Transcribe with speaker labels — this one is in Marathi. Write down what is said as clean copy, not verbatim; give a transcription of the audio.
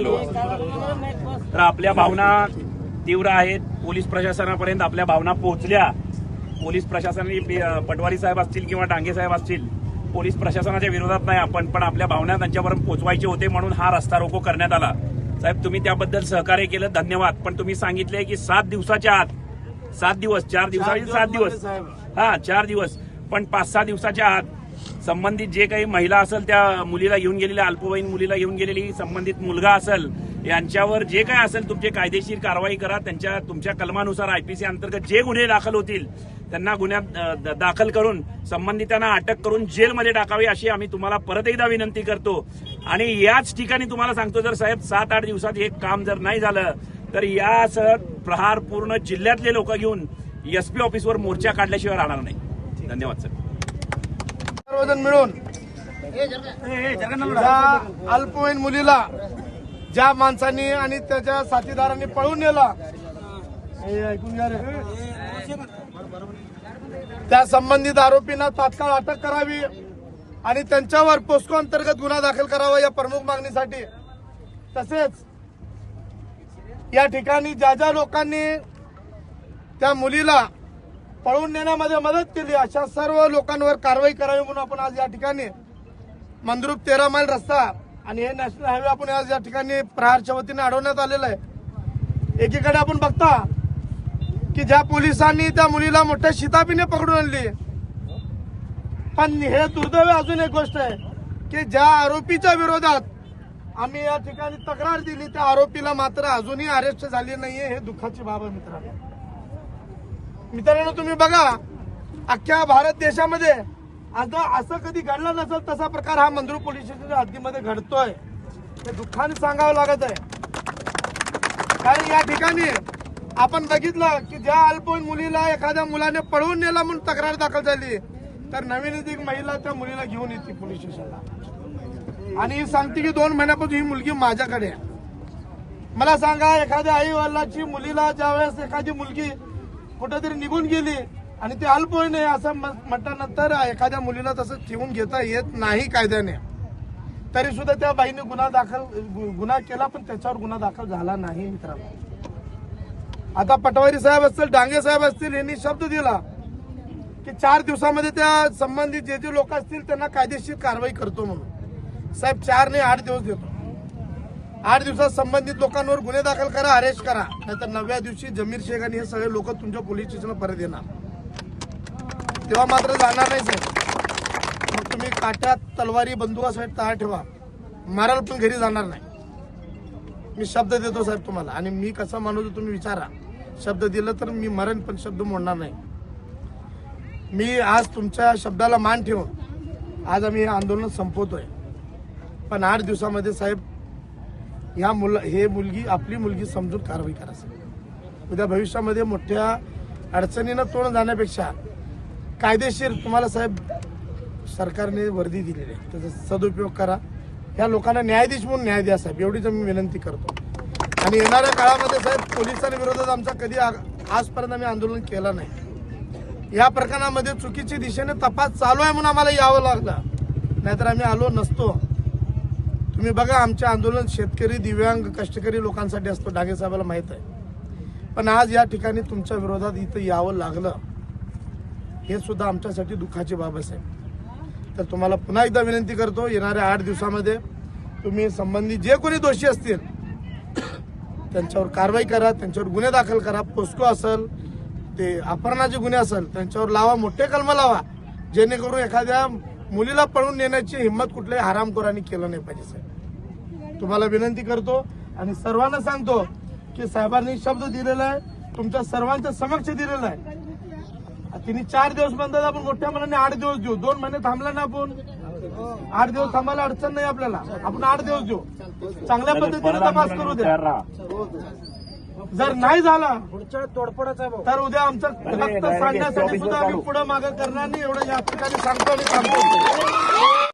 Speaker 1: हॅलो. तर आपल्या भावना तीव्र आहेत. पोलीस प्रशासनापर्यंत आपल्या भावना पोहोचल्या. पोलीस प्रशासनाने पटवारी साहेब असतील किंवा डांगे साहेब असतील, पोलीस प्रशासनाच्या विरोधात नाही आपण, पण आपल्या भावना त्यांच्यापर्यंत पोहोचवायचे होते म्हणून हा रस्ता रोको करण्यात आला. साहेब तुम्ही त्याबद्दल सहकार्य केलं, धन्यवाद. पण तुम्ही सांगितले की 7 दिवसाच्या आत, 7 दिवस, 4 दिवसाचे 7 दिवस, 4 दिवस, पण 5-6 दिवसाच्या आत संबंधित जे काही महिला असेल, त्या मुलीला घेऊन गेलेल्या, अल्पवयीन मुलीला घेऊन गेलेली संबंधित मुलगा असेल, यांच्यावर जे काय असेल तुमची कायदेशीर कारवाई करा. तुमच्या कलमानुसार आयपीसी अंतर्गत जे गुन्हे दाखल होतील त्यांना गुन्ह्यात दाखल करून संबंधितांना अटक करून जेलमध्ये टाकावी अशी आम्ही तुम्हाला परत एकदा विनंती करतो. आणि याच ठिकाणी तुम्हाला सांगतो, जर साहेब 7-8 दिवसात हे काम जर नाही झालं तर यासह प्रहार पूर्ण जिल्ह्यातले लोक घेऊन एसपी ऑफिसवर मोर्चा काढल्याशिवाय राहणार नाही. धन्यवाद सर.
Speaker 2: सर्वजण मिळून ज्या अल्पवयीन मुलीला ज्या माणसांनी आणि त्याच्या साथीदारांनी पळून नेला, ऐकून घ्या रे, त्या संबंधित आरोपींना तात्काळ अटक करावी आणि त्यांच्यावर पोस्को अंतर्गत गुन्हा दाखल करावा या प्रमुख मागणीसाठी. तसेच या ठिकाणी ज्या ज्या लोकांनी त्या मुलीला पळून नेण्यामध्ये मदत केली अशा सर्व लोकांवर कारवाई करावी म्हणून आपण आज या ठिकाणी मंद्रुप 13 मैल रस्ता आणि हे नॅशनल हायवे आपण आज या ठिकाणी प्रहारच्या वतीने अडवण्यात आलेलं आहे. एकीकडे आपण बघता की ज्या पोलिसांनी त्या मुलीला मोठ्या शिताफीने पकडून आणली, पण हे दुर्दैव अजून एक गोष्ट आहे की ज्या आरोपीच्या विरोधात आम्ही या ठिकाणी तक्रार दिली त्या आरोपीला मात्र अजूनही अरेस्ट झाली नाहीये. हे दुःखाची बाब आहे मित्रांनो. तुम्ही बघा, अख्ख्या भारत देशामध्ये असं कधी घडलं नसेल तसा प्रकार हा मंद्रुप पोलीस स्टेशनच्या हद्दीमध्ये घडतोय. हे दुःखाने सांगावं लागत आहे. कारण या ठिकाणी आपण बघितलं की ज्या अल्पवयीन मुलीला एखाद्या मुलाने पळवून नेला म्हणून तक्रार दाखल झाली, तर नवीन एक महिला त्या मुलीला घेऊन येते पोलीस स्टेशनला आणि सांगते की 2 महिन्यापासून ही मुलगी माझ्याकडे आहे. मला सांगा, एखाद्या आई वडिलाची मुलीला ज्यावेळेस एखादी मुलगी कुठेतरी निघून गेली आणि ते अल्पवयीन आहे असं म्हटल्यानंतर एखाद्या मुलीला तसं ठेवून घेता येत नाही कायद्याने. तरी सुद्धा त्या बाईने गुन्हा केला, पण त्याच्यावर गुन्हा दाखल झाला नाही. मित्रांनो, आता पटवारी साहेब असतील, डांगे साहेब असतील, यांनी शब्द दिला की 4 दिवसामध्ये त्या संबंधित जे लोक असतील त्यांना कायदेशीर कारवाई करतो म्हणून. साहेब 4 नाही 8 दिवस देतो. 8 दिवसात संबंधित लोकांवर गुन्हे दाखल करा, अरेस्ट करा, नाहीतर 9व्या दिवशी जमीर शेख आणि हे सगळे लोक तुमच्या पोलीस स्टेशनला परत येणार. तेव्हा मात्र जाणार नाही साहेब. मग तुम्ही काट्यात तलवारी बंदुकासाठी तयार ठेवा, माराल पण घरी जाणार नाही. मी शब्द देतो साहेब तुम्हाला, आणि मी कसा माणूस तुम्ही विचारा. शब्द दिलं तर मी मरण, पण शब्द मोडणार नाही. मी आज तुमच्या शब्दाला मान ठेवून आज आम्ही हे आंदोलन संपवतोय. पण 8 दिवसामध्ये साहेब आपली मुलगी समजून कारवाई करा साहेब. उद्या भविष्यामध्ये मोठ्या अडचणीनं तोंड जाण्यापेक्षा कायदेशीर तुम्हाला साहेब सरकारने वर्दी दिलेली आहे, त्याचा सदुपयोग करा. ह्या लोकांना न्यायाधीश म्हणून न्याय द्या साहेब, एवढीच मी विनंती करतो. आणि येणाऱ्या काळामध्ये साहेब पोलिसांविरोधात आमचा कधी आजपर्यंत आम्ही आंदोलन केलं नाही. या प्रकरणामध्ये चुकीच्या दिशेने तपास चालू आहे म्हणून आम्हाला यावं लागलं, नाहीतर आम्ही आलो नसतो. तुम्ही बघा, आमचे आंदोलन शेतकरी, दिव्यांग, कष्टकरी लोकांसाठी असतो, डांगे साहेबाला माहित आहे. पण आज या ठिकाणी तुमच्या विरोधात इथं यावं लागलं, हे सुद्धा आमच्यासाठी दुःखाची बाब आहे. तर तुम्हाला पुन्हा एकदा विनंती करतो, येणाऱ्या 8 दिवसामध्ये तुम्ही संबंधित जे कोणी दोषी असतील त्यांच्यावर कारवाई करा, त्यांच्यावर गुन्हे दाखल करा. पोस्को असेल, ते अपहरणाचे गुन्हे असेल त्यांच्यावर लावा, मोठे कलम लावा, जेणेकरून एखाद्या मुलीला पळून नेण्याची हिंमत कुठल्याही हरामखोरांनी केलं नाही पाहिजे साहेब. तुम्हाला विनंती करतो आणि सर्वांना सांगतो की साहेबांनी शब्द दिलेला आहे, तुमच्या सर्वांच्या समक्ष दिलेला आहे. तिने 4 दिवस म्हणतात, आपण मोठ्या मनाने 8 दिवस देऊ. 2 महिने थांबला ना आपण, 8 दिवस थांबायला अडचण नाही आपल्याला. आपण 8 दिवस देऊ, चांगल्या पद्धतीने तपास करू द्या. जर नाही झाला तर उद्या आमचं रक्त सांडण्यासाठी सुद्धा आम्ही पुढे मागे करणार नाही. एवढं या ठिकाणी सांगतो आणि सांगतो.